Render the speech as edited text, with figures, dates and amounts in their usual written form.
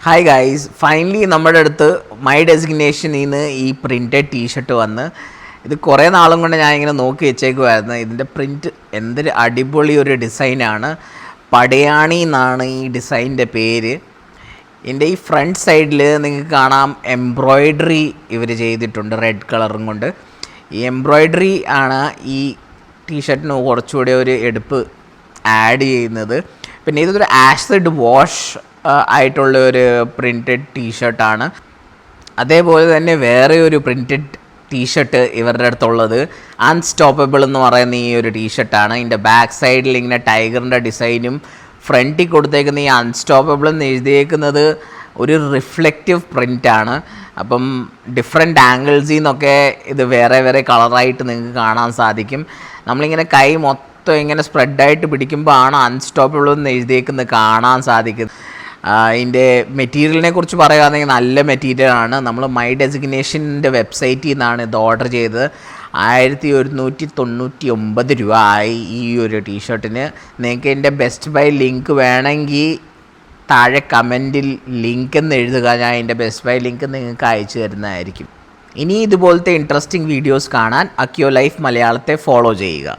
Hi guys, finally നമ്മുടെ അടുത്ത് my ഡെസിഗ്നേഷനിൽ നിന്ന് ഈ പ്രിൻറ്റഡ് ടീഷർട്ട് വന്ന് ഇത് കുറേ നാളും കൊണ്ട് ഞാൻ ഇങ്ങനെ നോക്കി വെച്ചേക്കുമായിരുന്നു. ഇതിൻ്റെ പ്രിൻറ്റ് എന്തൊരു അടിപൊളി ഒരു ഡിസൈനാണ്. പടയാണി എന്നാണ് ഈ ഡിസൈനിൻ്റെ പേര്. ഇതിൻ്റെ ഈ ഫ്രണ്ട് സൈഡിൽ നിങ്ങൾക്ക് കാണാം എംബ്രോയ്ഡറി ഇവർ ചെയ്തിട്ടുണ്ട് റെഡ് കളറും കൊണ്ട്. ഈ എംബ്രോയ്ഡറി ആണ് ഈ ടീഷർട്ടിന് കുറച്ചുകൂടെ ഒരു എടുപ്പ് ആഡ് ചെയ്യുന്നത്. പിന്നെ ഇതൊരു ആസിഡ് വാഷ് ആയിട്ടുള്ള ഒരു പ്രിൻറ്റഡ് ടീഷർട്ടാണ്. അതേപോലെ തന്നെ വേറെ ഒരു പ്രിൻറ്റഡ് ടീഷർട്ട് ഇവരുടെ അടുത്തുള്ളത് അൺസ്റ്റോപ്പബിൾ എന്ന് പറയുന്ന ഈ ഒരു ടീഷർട്ടാണ്. ഇതിൻ്റെ ബാക്ക് സൈഡിൽ ഇങ്ങനെ ടൈഗറിൻ്റെ ഡിസൈനും ഫ്രണ്ടിൽ കൊടുത്തേക്കുന്ന ഈ അൺസ്റ്റോപ്പബിൾ എന്ന് എഴുതിയേക്കുന്നത് ഒരു റിഫ്ലക്റ്റീവ് പ്രിൻ്റാണ്. അപ്പം ഡിഫറെൻറ്റ് ആംഗിൾസിൽ നിന്നൊക്കെ ഇത് വേറെ വേറെ കളറായിട്ട് നിങ്ങൾക്ക് കാണാൻ സാധിക്കും. നമ്മളിങ്ങനെ കൈ മൊത്തം ഇങ്ങനെ സ്പ്രെഡായിട്ട് പിടിക്കുമ്പോൾ ആണ് അൺസ്റ്റോപ്പബിൾ എന്ന് എഴുതിയേക്കുന്നത് കാണാൻ സാധിക്കുന്നത്. ഇതിൻ്റെ മെറ്റീരിയലിനെ കുറിച്ച് പറയുകയാണെങ്കിൽ നല്ല മെറ്റീരിയലാണ്. നമ്മൾ മൈ ഡെസിഗ്നേഷൻ്റെ വെബ്സൈറ്റിൽ നിന്നാണ് ഇത് ഓർഡർ ചെയ്തത്. 1199 രൂപ ആയി ഈ ഒരു ടീഷർട്ടിന്. നിങ്ങൾക്ക് എൻ്റെ ബെസ്റ്റ് ബൈ ലിങ്ക് വേണമെങ്കിൽ താഴെ കമൻറ്റിൽ ലിങ്ക് എന്ന് എഴുതുക. ഞാൻ എൻ്റെ ബെസ്റ്റ് ബൈ ലിങ്ക് നിങ്ങൾക്ക് അയച്ചു തരുന്നതായിരിക്കും. ഇനി ഇതുപോലത്തെ ഇൻട്രസ്റ്റിംഗ് വീഡിയോസ് കാണാൻ അക്യോ ലൈഫ് മലയാളത്തെ ഫോളോ ചെയ്യുക.